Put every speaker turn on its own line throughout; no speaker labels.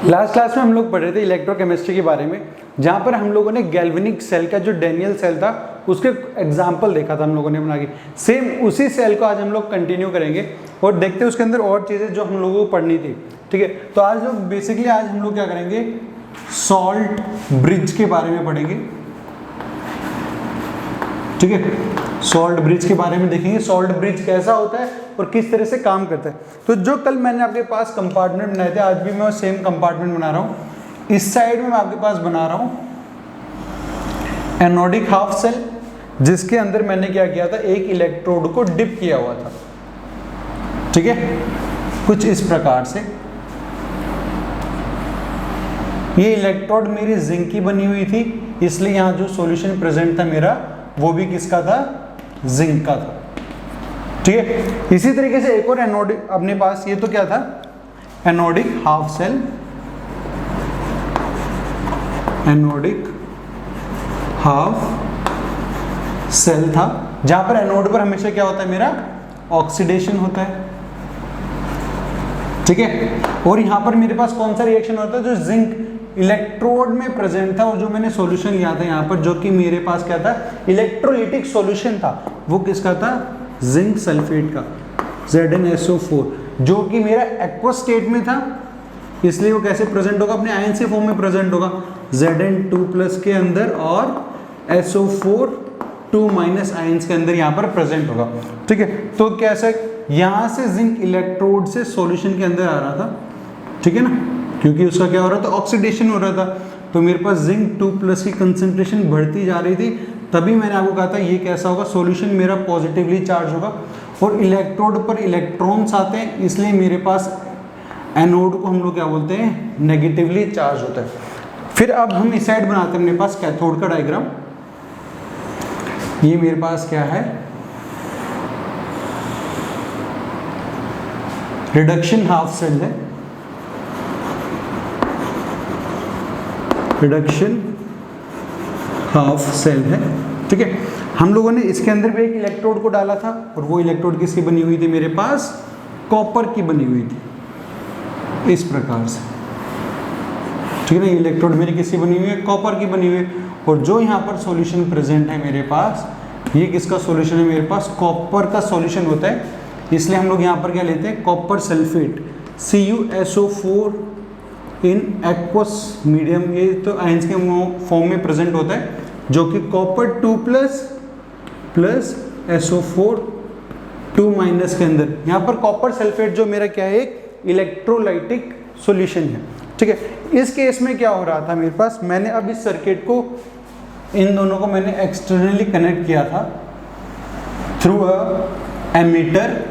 Last class में हम लोग पढ़ रहे थे इलेक्ट्रोकेमिस्ट्री के बारे में, जहाँ पर हम लोगों ने गैल्वेनिक सेल का जो डैनियल सेल था उसके एग्जाम्पल देखा था हम लोगों ने बना के। सेम उसी सेल को आज हम लोग कंटिन्यू करेंगे और देखते हैं उसके अंदर और चीज़ें जो हम लोगों को पढ़नी थी। ठीक है, तो आज लोग बेसिकली आज हम लोग क्या करेंगे, सॉल्ट ब्रिज के बारे में पढ़ेंगे। ठीक है, सॉल्ट ब्रिज के बारे में देखेंगे, सॉल्ट ब्रिज कैसा होता है और किस तरह से काम करता है। तो जो कल मैंने आपके पास कंपार्टमेंट बनाए थे, आज भी मैं सेम कंपार्टमेंट बना रहा हूँ। इस साइड में मैं आपके पास बना रहा हूँ एनोडिक हाफ सेल, जिसके अंदर मैंने क्या किया था, एक इलेक्ट्रोड को डिप किया हुआ था। ठीक है, कुछ इस प्रकार से ये इलेक्ट्रोड मेरी जिंक की बनी हुई थी, इसलिए यहाँ जो सॉल्यूशन प्रेजेंट था मेरा वो भी किसका था, जिंक का था। ठीक है, इसी तरीके से एक और एनोडिक अपने पास, ये तो क्या था, anodic half cell, anodic half cell था, जहां पर एनोड पर हमेशा क्या होता है, मेरा ऑक्सीडेशन होता है। ठीक है, और यहां पर मेरे पास कौन सा रिएक्शन होता है, जो जिंक इलेक्ट्रोड में प्रेजेंट था और जो मैंने सॉल्यूशन लिया था यहाँ पर, जो कि मेरे पास क्या था, इलेक्ट्रोलिटिक सॉल्यूशन था, वो किसका था, जिंक सल्फेट का, ZnSO4, जो कि मेरा एक्वस स्टेट में था, इसलिए वो कैसे प्रेजेंट होगा, अपने आयन से फॉर्म में प्रेजेंट होगा, Zn2+ के अंदर और SO4 2- आयंस के अंदर यहाँ पर प्रेजेंट होगा। ठीक है, तो कैसे यहाँ से जिंक इलेक्ट्रोड से सॉल्यूशन के अंदर आ रहा था, ठीक है ना, क्योंकि उसका क्या हो रहा था, ऑक्सीडेशन हो रहा था, तो मेरे पास जिंक 2+ की कंसंट्रेशन बढ़ती जा रही थी, तभी मैंने आपको कहा था ये कैसा होगा, सॉल्यूशन मेरा पॉजिटिवली चार्ज होगा और इलेक्ट्रोड पर इलेक्ट्रॉन्स आते हैं, इसलिए मेरे पास एनोड को हम लोग क्या बोलते हैं, नेगेटिवली चार्ज होता है। फिर अब हम इस साइड बनाते हैं अपने पास कैथोड का डायग्राम। ये मेरे पास क्या है, रिडक्शन हाफ सेल है, रिडक्शन हाफ सेल है। ठीक है, हम लोगों ने इसके अंदर भी एक इलेक्ट्रोड को डाला था और वो इलेक्ट्रोड किसकी बनी हुई थी, मेरे पास कॉपर की बनी हुई थी, इस प्रकार से। ठीक है ना, इलेक्ट्रोड मेरी किसकी बनी हुई है, कॉपर की बनी हुई है, और जो यहाँ पर सॉल्यूशन प्रेजेंट है मेरे पास, ये किसका सॉल्यूशन है, मेरे पास कॉपर का सॉल्यूशन होता है, इसलिए हम लोग यहाँ पर क्या लेते हैं, copper sulphate, CuSO4 in aqueous medium, ये तो आयंस के फॉर्म में प्रेजेंट होता है, जो कि कॉपर 2+ SO4 2- के अंदर, यहाँ पर कॉपर सल्फेट जो मेरा क्या है, एक इलेक्ट्रोलाइटिक सॉल्यूशन है। ठीक है, इस केस में क्या हो रहा था, मेरे पास मैंने अब इस सर्किट को, इन दोनों को मैंने एक्सटर्नली कनेक्ट किया था थ्रू अ एमीटर,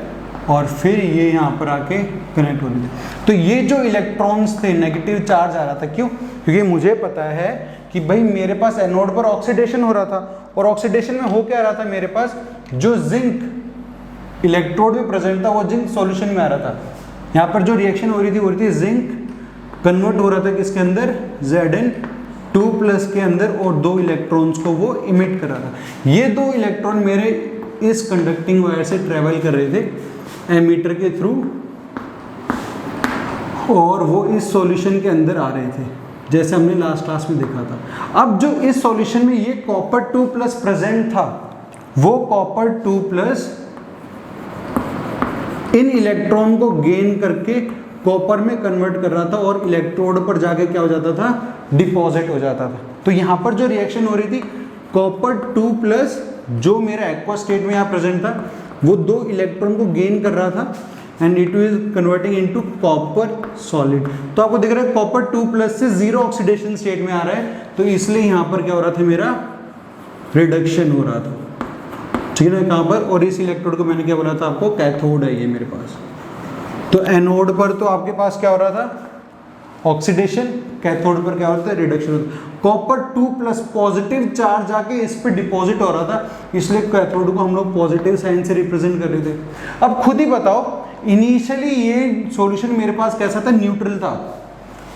और फिर ये यहाँ पर आके कनेक्ट हो रहे थे। तो ये जो इलेक्ट्रॉन्स थे, नेगेटिव चार्ज आ रहा था, क्यों, क्योंकि मुझे पता है कि भाई मेरे पास एनोड पर ऑक्सीडेशन हो रहा था, और ऑक्सीडेशन में हो क्या रहा था, मेरे पास जो जिंक इलेक्ट्रोड में प्रेजेंट था वो जिंक सॉल्यूशन में आ रहा था। यहाँ पर जो रिएक्शन हो रही थी जिंक कन्वर्ट हो रहा था किसके अंदर, Zn2+ के अंदर, और दो इलेक्ट्रॉन्स को वो इमिट कर रहा था। ये दो इलेक्ट्रॉन मेरे इस कंडक्टिंग वायर से ट्रेवल कर रहे थे एमीटर के थ्रू, और वो इस सॉल्यूशन के अंदर आ रहे थे, जैसे हमने लास्ट क्लास में देखा था। अब जो इस सॉल्यूशन में ये कॉपर 2+ प्रेजेंट था, वो कॉपर 2+ इन इलेक्ट्रॉन को गेन करके कॉपर में कन्वर्ट कर रहा था, और इलेक्ट्रोड पर जाके क्या हो जाता था, डिपॉजिट हो जाता था। तो यहाँ पर जो रिएक्शन हो रही थी, कॉपर 2+ जो मेरा एक्वा स्टेट में यहाँ प्रेजेंट था, वो दो इलेक्ट्रॉन को गेन कर रहा था, and it is converting into copper solid. तो आपको दिख रहा है कॉपर 2+ से 0 ऑक्सीडेशन स्टेट में आ रहा है, तो इसलिए यहाँ पर क्या हो रहा था, मेरा रिडक्शन हो रहा था। ठीक है ना, कहाँ पर, और इस इलेक्ट्रोड को मैंने क्या बोला था आपको, कैथोड है ये मेरे पास। तो एनोड पर तो आपके पास क्या हो रहा था, ऑक्सीडेशन, कैथोड पर क्या होता है, रिडक्शन होता है। कॉपर 2+ पॉजिटिव चार्ज आके इस पे डिपॉजिट हो रहा था, इसलिए कैथोड को हम लोग पॉजिटिव साइन से रिप्रेजेंट कर रहे थे। अब खुद ही बताओ, इनिशियली ये सॉल्यूशन मेरे पास कैसा था, न्यूट्रल था।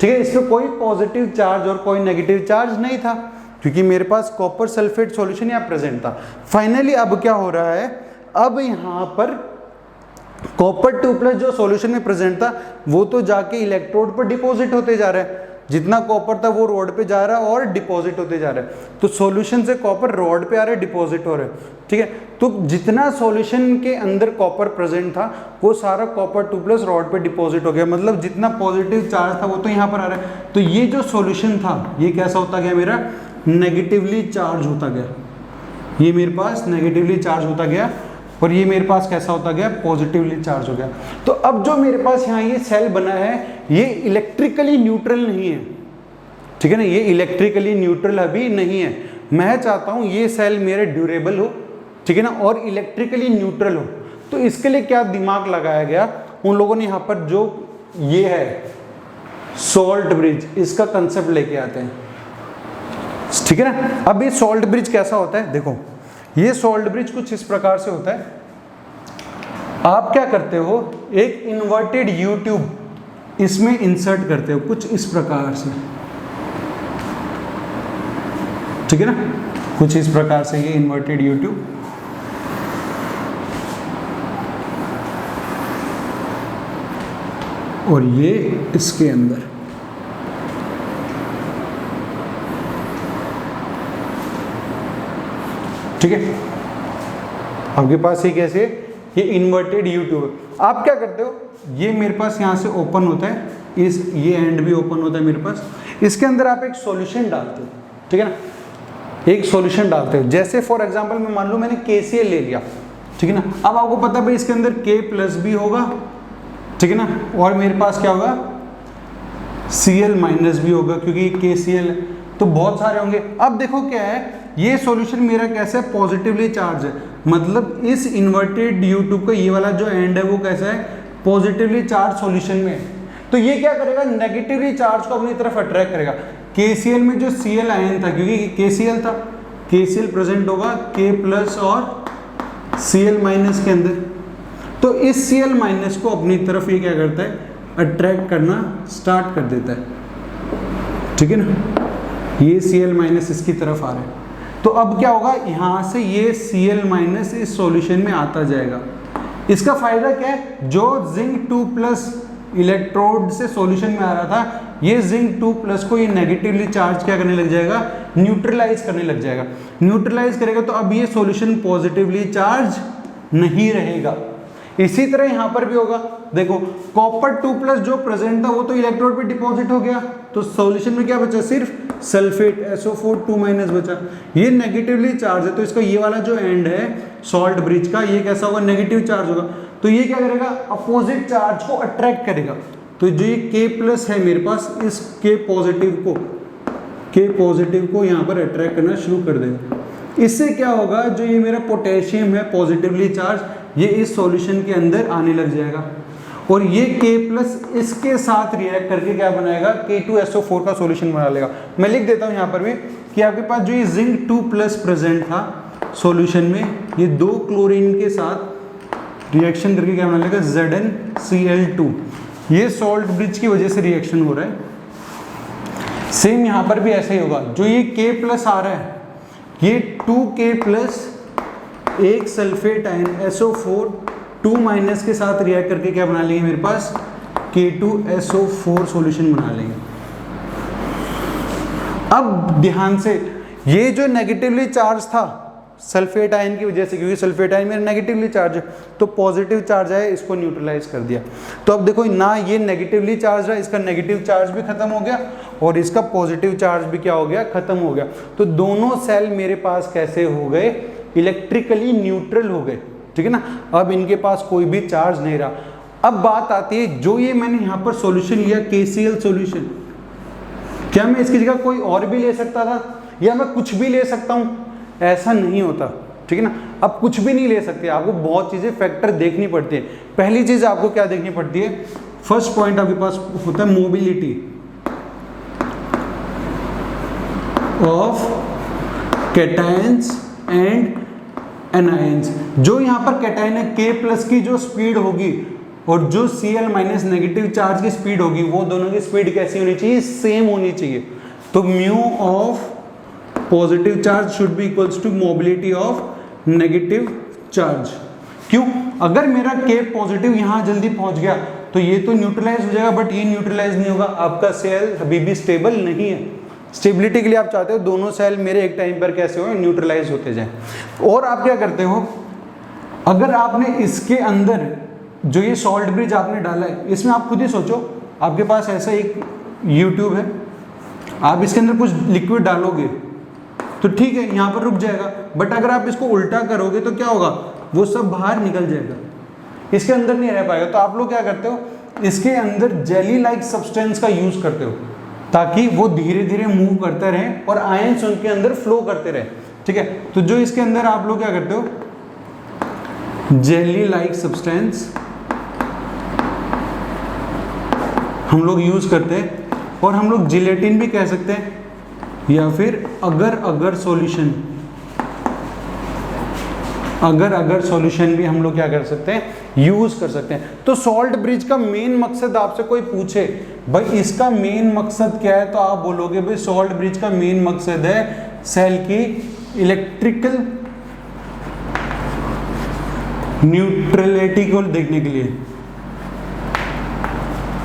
ठीक है, इसमें कोई पॉजिटिव चार्ज और कोई नेगेटिव चार्ज नहीं था, क्योंकि मेरे पास कॉपर सल्फेट सॉल्यूशन यहाँ प्रेजेंट था। फाइनली अब क्या हो रहा है, अब यहाँ पर कॉपर 2+ जो सॉल्यूशन में प्रेजेंट था वो तो जाके इलेक्ट्रोड पर डिपॉजिट होते जा रहा है, जितना कॉपर था वो रॉड पे जा रहा है और डिपॉजिट होते जा रहा है। तो सॉल्यूशन से कॉपर रॉड पे आ रहा है, डिपॉजिट हो रहा है, ठीक है। तो जितना सॉल्यूशन के अंदर कॉपर प्रेजेंट था वो सारा कॉपर 2+ रॉड पे डिपॉजिट हो गया, मतलब जितना पॉजिटिव चार्ज था वो तो यहाँ पर आ रहा है। तो ये जो सॉल्यूशन था ये कैसा होता गया, मेरा नेगेटिवली चार्ज होता गया, ये मेरे पास नेगेटिवली चार्ज होता गया, और ये मेरे पास कैसा होता गया, पॉजिटिवली चार्ज हो गया। तो अब जो मेरे पास यहाँ ये सेल बना है ये इलेक्ट्रिकली न्यूट्रल नहीं है, ठीक है ना, ये इलेक्ट्रिकली न्यूट्रल अभी नहीं है। मैं चाहता हूँ ये सेल मेरे ड्यूरेबल हो, ठीक है ना, और इलेक्ट्रिकली न्यूट्रल हो। तो इसके लिए क्या दिमाग लगाया गया उन लोगों ने, यहाँ पर जो ये है सॉल्ट ब्रिज, इसका कंसेप्ट लेके आते हैं, ठीक है ना। अब ये सॉल्ट ब्रिज कैसा होता है, देखो ये सॉल्ट ब्रिज कुछ इस प्रकार से होता है। आप क्या करते हो, एक इन्वर्टेड यू ट्यूब इसमें इंसर्ट करते हो कुछ इस प्रकार से, ठीक है ना, कुछ इस प्रकार से ये इन्वर्टेड यू ट्यूब। और ये इसके अंदर, ठीक है, आपके पास ये कैसे, ये इन्वर्टेड यू ट्यूब। आप क्या करते हो, ये मेरे पास यहाँ से ओपन होता है, इस ये एंड भी ओपन होता है मेरे पास, इसके अंदर आप एक सॉल्यूशन डालते हो, ठीक है ना, एक सॉल्यूशन डालते हो। जैसे फॉर एग्जांपल मैं मान लो मैंने KCl ले लिया, ठीक है ना। अब आपको पता है भाई इसके अंदर K+ भी होगा, ठीक है ना, और मेरे पास क्या होगा Cl- भी होगा क्योंकि KCl है, तो बहुत सारे होंगे। अब देखो क्या है, ये सॉल्यूशन मेरा कैसा है, पॉजिटिवली चार्ज है, मतलब इस इन्वर्टेड यू ट्यूब का ये वाला जो एंड है वो कैसा है, पॉजिटिवली चार्ज सॉल्यूशन में है। तो ये क्या करेगा, नेगेटिवली चार्ज को अपनी तरफ अट्रैक्ट करेगा। KCl में जो Cl आयन था, क्योंकि KCl था, KCl प्रेजेंट होगा K+ और Cl- के अंदर, तो इस Cl- को अपनी तरफ ये क्या करता है, अट्रैक्ट करना स्टार्ट कर देता है, ठीक है ना। ये Cl- इसकी तरफ आ रहा है, तो अब क्या होगा, यहाँ से ये Cl- इस सॉल्यूशन में आता जाएगा। इसका फायदा क्या है, जो जिंक 2+ इलेक्ट्रोड से सॉल्यूशन में आ रहा था, ये जिंक 2+ को ये नेगेटिवली चार्ज क्या करने लग जाएगा, न्यूट्रलाइज करने लग जाएगा। न्यूट्रलाइज करेगा तो अब ये सॉल्यूशन पॉजिटिवली चार्ज नहीं रहेगा। इसी तरह यहाँ पर भी होगा, देखो कॉपर 2+ जो प्रेजेंट था वो तो इलेक्ट्रोड पे डिपॉजिट हो गया, तो सॉल्यूशन में क्या बचा, सिर्फ सल्फेट SO4 2- बचा। ये नेगेटिवली चार्ज है, तो इसका ये वाला जो एंड है सॉल्ट ब्रिज का, ये कैसा होगा, नेगेटिव चार्ज होगा। तो ये क्या करेगा, अपोजिट चार्ज को अट्रैक्ट करेगा। तो जो ये K+ है मेरे पास, इस K पॉजिटिव को यहाँ पर अट्रैक्ट करना शुरू कर देगा। इससे क्या होगा, जो ये मेरा पोटेशियम है पॉजिटिवली चार्ज, ये इस सॉल्यूशन के अंदर आने लग जाएगा, और ये K+ इसके साथ रिएक्ट करके क्या बनाएगा, K2SO4 का सॉल्यूशन बना लेगा। मैं लिख देता हूँ यहाँ पर भी कि आपके पास जो ये जिंक 2+ प्रेजेंट था सॉल्यूशन में, ये 2 क्लोरीन के साथ रिएक्शन करके क्या बना लेगा, ZnCl2। ये सॉल्ट ब्रिज की वजह से रिएक्शन हो रहा है। सेम यहाँ पर भी ऐसा ही होगा, जो ये K+ आ रहा है, ये 2K+ एक सल्फेट आयन SO4 2- के साथ रिएक्ट करके क्या बना लेंगे, मेरे पास K2SO4 सॉल्यूशन बना लेंगे। अब ध्यान से, ये जो नेगेटिवली चार्ज था सल्फेट आयन की वजह से, क्योंकि सल्फेट आयन मेरा नेगेटिवली चार्ज है, तो पॉजिटिव चार्ज है, इसको न्यूट्रलाइज कर दिया। तो अब देखो ना, ये नेगेटिवली चार्ज है, इसका नेगेटिव चार्ज भी खत्म हो गया, और इसका पॉजिटिव चार्ज भी क्या हो गया, खत्म हो गया। तो दोनों सेल मेरे पास कैसे हो गए, इलेक्ट्रिकली न्यूट्रल हो गए, ठीक है ना। अब इनके पास कोई भी चार्ज नहीं रहा। अब बात आती है, जो ये मैंने यहाँ पर सॉल्यूशन लिया KCl सॉल्यूशन, क्या मैं इसकी जगह कोई और भी ले सकता था, या मैं कुछ भी ले सकता हूँ, ऐसा नहीं होता, ठीक है ना। अब कुछ भी नहीं ले सकते, आपको बहुत चीज़ें फैक्टर देखनी पड़ती है। पहली चीज़ आपको क्या देखनी पड़ती है, फर्स्ट पॉइंट आपके पास होता है mobility of cations and anions. जो यहाँ पर कैटायन है K+ की जो स्पीड होगी और जो Cl- नेगेटिव चार्ज की स्पीड होगी, वो दोनों की स्पीड कैसी होनी चाहिए, सेम होनी चाहिए। तो mu of positive charge should be equals to mobility of negative charge. क्यों? अगर मेरा K पॉजिटिव यहाँ जल्दी पहुंच गया तो ये तो न्यूट्रलाइज हो जाएगा, बट ये न्यूट्रलाइज नहीं होगा, आपका सेल अभी भी स्टेबल नहीं है। स्टेबिलिटी के लिए आप चाहते हो दोनों सेल मेरे एक टाइम पर कैसे हो, न्यूट्रलाइज होते जाए। और आप क्या करते हो, अगर आपने इसके अंदर जो ये सॉल्ट ब्रिज आपने डाला है, इसमें आप खुद ही सोचो, आपके पास ऐसा एक यूट्यूब है, आप इसके अंदर कुछ लिक्विड डालोगे तो ठीक है यहाँ पर रुक जाएगा, बट अगर आप इसको उल्टा करोगे तो क्या होगा, वो सब बाहर निकल जाएगा, इसके अंदर नहीं रह पाएगा। तो आप लोग क्या करते हो, इसके अंदर जेली लाइक सब्सटेंस का यूज करते हो ताकि वो धीरे धीरे मूव करते रहे और आयंस उनके अंदर फ्लो करते रहे, ठीक है। तो जो इसके अंदर आप लोग क्या करते हो, जेली लाइक सब्सटेंस हम लोग यूज करते हैं, और हम लोग जिलेटिन भी कह सकते हैं, या फिर अगर सॉल्यूशन, अगर सॉल्यूशन भी हम लोग क्या कर सकते हैं, यूज कर सकते हैं। तो सॉल्ट ब्रिज का मेन मकसद आपसे कोई पूछे भाई इसका मेन मकसद क्या है, तो आप बोलोगे भाई सॉल्ट ब्रिज का मेन मकसद है सेल की इलेक्ट्रिकल न्यूट्रलिटी को देखने के लिए,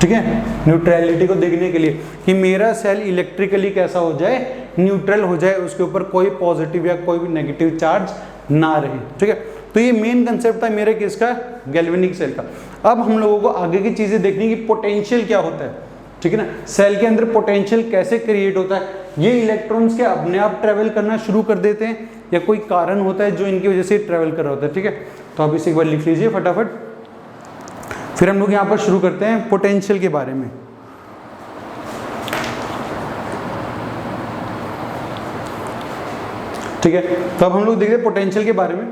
ठीक है, न्यूट्रलिटी को देखने के लिए कि मेरा सेल इलेक्ट्रिकली कैसा हो जाए, न्यूट्रल हो जाए, उसके ऊपर कोई पॉजिटिव या कोई भी नेगेटिव चार्ज ना रहे, ठीक है। तो ये मेन कंसेप्ट था मेरे किसका, गैल्वेनिक सेल का। अब हम लोगों को आगे की चीजें देखनी कि पोटेंशियल क्या होता है, ठीक है ना, सेल के अंदर पोटेंशियल कैसे क्रिएट होता है, ये इलेक्ट्रॉन्स के अपने आप ट्रेवल करना शुरू कर देते हैं या कोई कारण होता है जो इनकी वजह से ट्रेवल कर रहा होता है, ठीक है। तो आप इसे एक बार लिख लीजिए फटाफट, फिर हम लोग यहाँ पर शुरू करते हैं पोटेंशियल के बारे में। ठीक है, तो अब हम लोग देखते हैं पोटेंशियल के बारे में।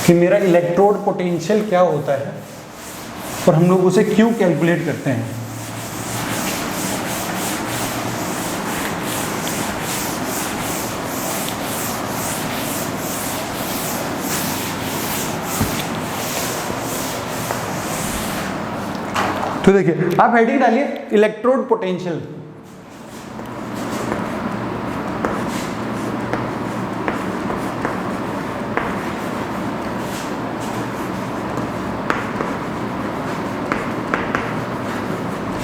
कि मेरा इलेक्ट्रोड पोटेंशियल क्या होता है और हम लोग उसे क्यों कैलकुलेट करते हैं। तो देखिए आप हेडिंग डालिए इलेक्ट्रोड पोटेंशियल।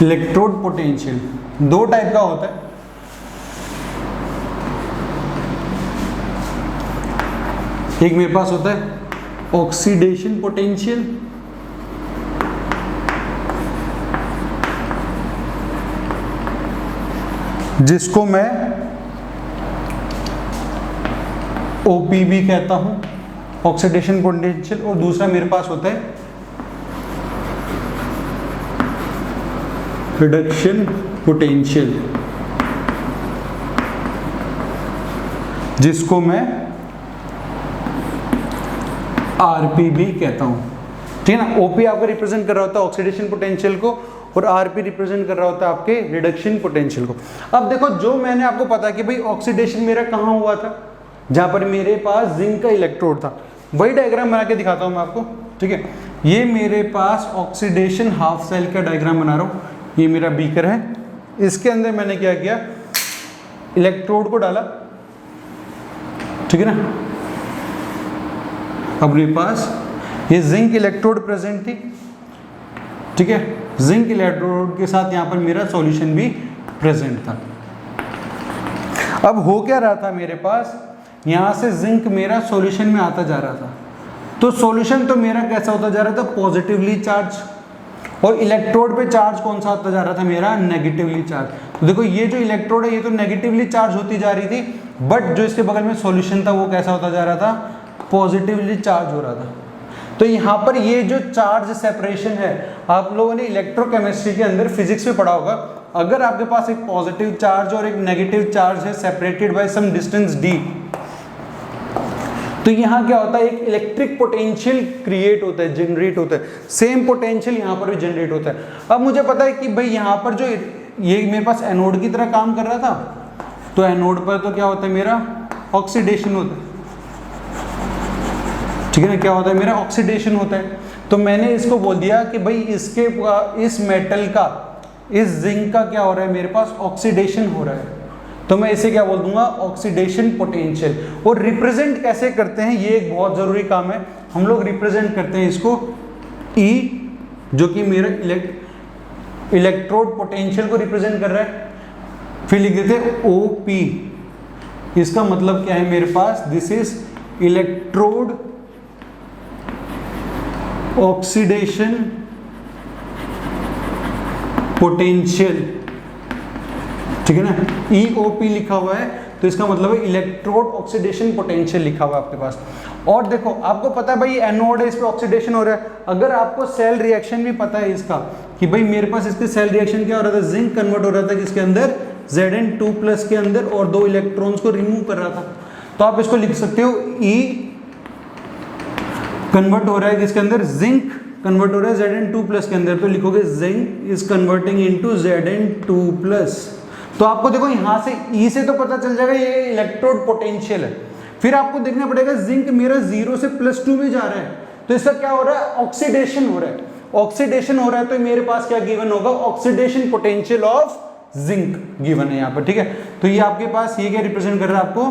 इलेक्ट्रोड पोटेंशियल दो टाइप का होता है, एक मेरे पास होता है ऑक्सीडेशन पोटेंशियल, जिसको मैं OPB कहता हूं, ऑक्सीडेशन पोटेंशियल, और दूसरा मेरे पास होता है रिडक्शन पोटेंशियल, जिसको मैं RPB कहता हूं, ठीक है ना। OP आपका रिप्रेजेंट कर रहा होता है ऑक्सीडेशन पोटेंशियल को और RP रिप्रेजेंट कर रहा होता है आपके रिडक्शन पोटेंशियल को। अब देखो जो मैंने आपको पता कि भाई ऑक्सीडेशन मेरा कहाँ हुआ था, जहां पर मेरे पास जिंक का इलेक्ट्रोड था, वही डायग्राम बना के दिखाता हूं मैं आपको, ठीक है। ये मेरे पास ऑक्सीडेशन हाफ सेल का डायग्राम बना रहा हूं, ये मेरा बीकर है, इसके अंदर मैंने क्या किया, इलेक्ट्रोड को डाला, ठीक है ना। अब मेरे पास ये जिंक इलेक्ट्रोड प्रेजेंट थी, ठीक है, जिंक इलेक्ट्रोड के साथ यहां पर मेरा सॉल्यूशन भी प्रेजेंट था। अब हो क्या रहा था, मेरे पास यहां से जिंक मेरा सॉल्यूशन में आता जा रहा था, तो सॉल्यूशन तो मेरा कैसा होता जा रहा था, पॉजिटिवली चार्ज, और इलेक्ट्रोड पे चार्ज कौन सा आता जा रहा था, मेरा नेगेटिवली चार्ज। तो देखो ये जो इलेक्ट्रोड है ये तो नेगेटिवली चार्ज होती जा रही थी, बट जो इसके बगल में सॉल्यूशन था वो कैसा होता जा रहा था, पॉजिटिवली चार्ज हो रहा था। तो यहाँ पर ये जो चार्ज सेपरेशन है, आप लोगों ने इलेक्ट्रोकेमिस्ट्री के अंदर फिजिक्स में पढ़ा होगा, अगर आपके पास एक पॉजिटिव चार्ज और एक नेगेटिव चार्ज है separated by some distance d, तो यहाँ क्या होता है, एक इलेक्ट्रिक पोटेंशियल क्रिएट होता है, जनरेट होता है। सेम पोटेंशियल यहाँ पर भी जनरेट होता है। अब मुझे पता है कि भाई यहाँ पर जो ये मेरे पास एनोड की तरह काम कर रहा था, तो एनोड पर तो क्या होता है, मेरा ऑक्सीडेशन होता है, ठीक है ना, क्या होता है, मेरा ऑक्सीडेशन होता है। तो मैंने इसको बोल दिया कि भाई इसके इस मेटल का, इस जिंक का क्या हो रहा है, मेरे पास ऑक्सीडेशन हो रहा है, तो मैं इसे क्या बोल दूंगा, ऑक्सीडेशन पोटेंशियल। और रिप्रेजेंट कैसे करते हैं, ये एक बहुत जरूरी काम है। हम लोग रिप्रेजेंट करते हैं इसको E, जो कि मेरा इलेक्ट्रोड पोटेंशियल को रिप्रेजेंट कर रहा है, फिर लिख देते हैं OP। इसका मतलब क्या है मेरे पास, this is electrode oxidation potential, ठीक है ना, EOP लिखा हुआ है, तो इसका मतलब है इलेक्ट्रोड ऑक्सीडेशन पोटेंशियल लिखा हुआ है आपके पास। और देखो आपको पता है भाई एनोड है, इस पे ऑक्सीडेशन हो रहा है। अगर आपको सेल रिएक्शन भी पता है इसका, कि भाई मेरे पास इसके सेल रिएक्शन क्या हो रहा था, जिंक कन्वर्ट हो रहा था किसके अंदर, Zn2+ के अंदर, और 2 इलेक्ट्रॉन्स को रिमूव कर रहा था, तो आप इसको लिख सकते हो E कन्वर्ट हो रहा है किसके अंदर, जिंक कन्वर्ट हो रहा है Zn2+ के अंदर, तो लिखोगे zinc is converting into Zn2+। तो आपको देखो यहां से E से तो पता चल जाएगा ये इलेक्ट्रोड पोटेंशियल है, फिर आपको देखना पड़ेगा जिंक मेरा 0 से +2 में जा रहा है, तो इसका क्या हो रहा है, ऑक्सीडेशन हो रहा है। ऑक्सीडेशन हो रहा है तो मेरे पास क्या गिवन होगा, oxidation potential of zinc given है यहाँ पर, ठीक है। तो ये आपके पास ये क्या रिप्रेजेंट कर रहा है आपको,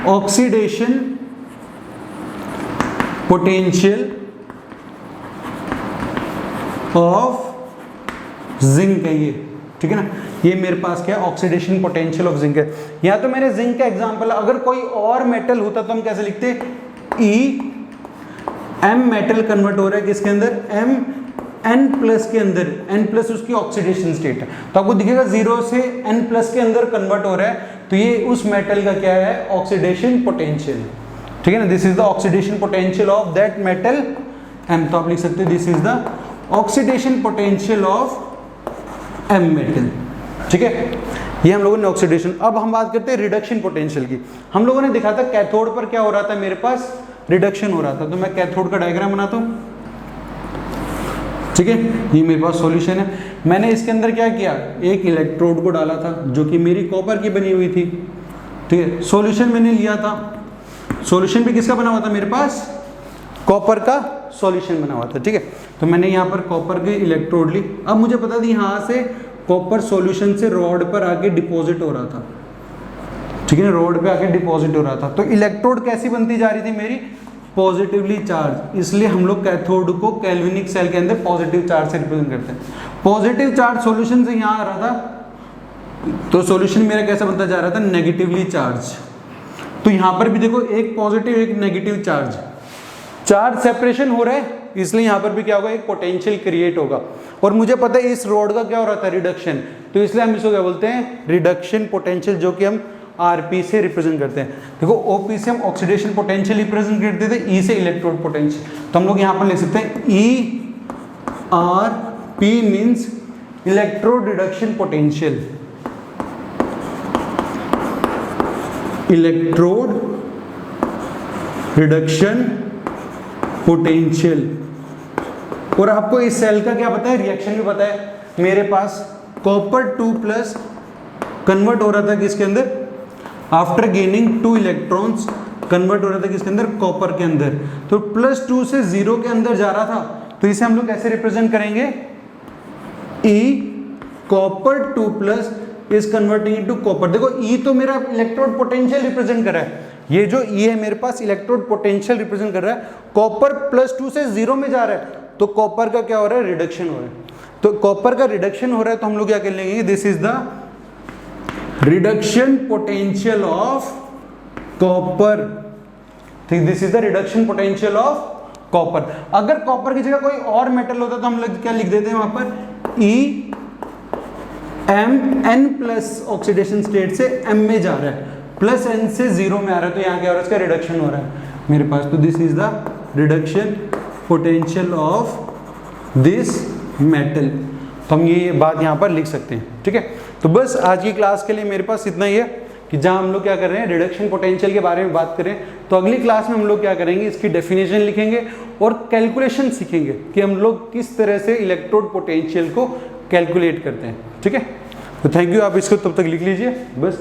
ऑक्सीडेशन पोटेंशियल ऑफ जिंक है ये, ठीक है ना। ये मेरे पास क्या है, ऑक्सीडेशन पोटेंशियल ऑफ जिंक है। या तो मेरे जिंक का एग्जांपल, अगर कोई और मेटल होता तो हम कैसे लिखते, E M मेटल कन्वर्ट हो रहा है किसके अंदर, N+ के अंदर, N+ उसकी ऑक्सीडेशन स्टेट है, तो आपको दिखेगा 0 से N+ के अंदर कन्वर्ट हो रहा है, तो ये उस मेटल का क्या है, ऑक्सीडेशन पोटेंशियल, ठीक है ना। This is the oxidation potential of that metal M, तो आप लिख सकते हो this is the oxidation potential of M metal, ठीक है। ये हम लोगों ने ऑक्सीडेशन। अब हम बात करते हैं रिडक्शन पोटेंशियल की। हम लोगों ने देखा था कैथोड पर क्या हो रहा था, मेरे पास रिडक्शन हो रहा था, तो मैं कैथोड का डायग्राम बनाता हूं, ठीक है। ये मेरे पास सॉल्यूशन है, मैंने इसके अंदर क्या किया, एक इलेक्ट्रोड को डाला था जो कि मेरी कॉपर की बनी हुई थी, ठीक है। सॉल्यूशन मैंने लिया था, सॉल्यूशन भी किसका बना हुआ था, मेरे पास कॉपर का सॉल्यूशन बना हुआ था, ठीक है। तो मैंने यहाँ पर कॉपर की इलेक्ट्रोड ली। अब मुझे पता था यहाँ से कॉपर सॉल्यूशन से रॉड पर आके डिपॉजिट हो रहा था, ठीक है ना, रॉड पे आके डिपॉजिट हो रहा था। तो इलेक्ट्रोड कैसी बनती जा रही थी मेरी, पॉजिटिवली चार्ज, इसलिए हम लोग कैथोड को कैल्विनिक सेल के अंदर पॉजिटिव चार्ज से रिप्रेजेंट करते हैं। पॉजिटिव चार्ज सॉल्यूशन से यहाँ आ रहा था, तो सॉल्यूशन मेरा कैसा बनता जा रहा था, नेगेटिवली चार्ज। तो यहाँ पर भी देखो एक पॉजिटिव एक नेगेटिव चार्ज, चार्ज सेपरेशन हो रहा है, इसलिए यहाँ पर भी क्या होगा, एक पोटेंशियल क्रिएट होगा। और मुझे पता है इस रॉड का क्या हो रहा था, रिडक्शन, तो इसलिए हम इसको क्या बोलते हैं, रिडक्शन पोटेंशियल, जो कि हम Rp से रिप्रेजेंट करते हैं। देखो OP से हम ऑक्सीडेशन पोटेंशियल रिप्रेजेंट करते थे, E से इलेक्ट्रोड पोटेंशियल, तो हम लोग यहाँ पर लिख सकते हैं ERP means electrode reduction potential, electrode reduction potential. और आपको इस सेल का क्या पता है, रिएक्शन भी पता है। मेरे पास कॉपर 2+ कन्वर्ट हो रहा था किसके अंदर, आफ्टर गेनिंग 2 इलेक्ट्रॉन्स कन्वर्ट हो रहा था किसके अंदर, कॉपर के अंदर, तो +2 से 0 के अंदर जा रहा था, तो इसे हम लोग कैसे रिप्रेजेंट करेंगे, E copper 2+ is converting into copper. देखो E तो मेरा इलेक्ट्रोड पोटेंशियल रिप्रेजेंट कर रहा है, ये जो E है मेरे पास इलेक्ट्रोड पोटेंशियल रिप्रेजेंट कर रहा है, कॉपर +2 से 0 में जा रहा है, तो कॉपर का क्या हो रहा है, रिडक्शन हो रहा है। तो कॉपर का रिडक्शन हो रहा है, तो हम लोग क्या कर लेंगे, this is the reduction potential of copper, ठीक, this is the reduction potential of copper. अगर कॉपर की जगह कोई और मेटल होता तो हम लोग क्या लिख देते हैं वहां पर, EMN+ ऑक्सीडेशन स्टेट से M में जा रहा है, +N से 0 में आ रहा है, तो यहाँ क्या हो रहा है, इसका रिडक्शन हो रहा है मेरे पास, तो this is the reduction potential of this metal. तो हम ये बात यहाँ पर लिख सकते हैं, ठीक है। तो बस आज की क्लास के लिए मेरे पास इतना ही है, कि जहाँ हम लोग क्या कर रहे हैं, रिडक्शन पोटेंशियल के बारे में बात करें, तो अगली क्लास में हम लोग क्या करेंगे, इसकी डेफिनेशन लिखेंगे और कैलकुलेशन सीखेंगे कि हम लोग किस तरह से इलेक्ट्रोड पोटेंशियल को कैलकुलेट करते हैं, ठीक है। तो थैंक यू, आप इसको तब तक लिख लीजिए बस।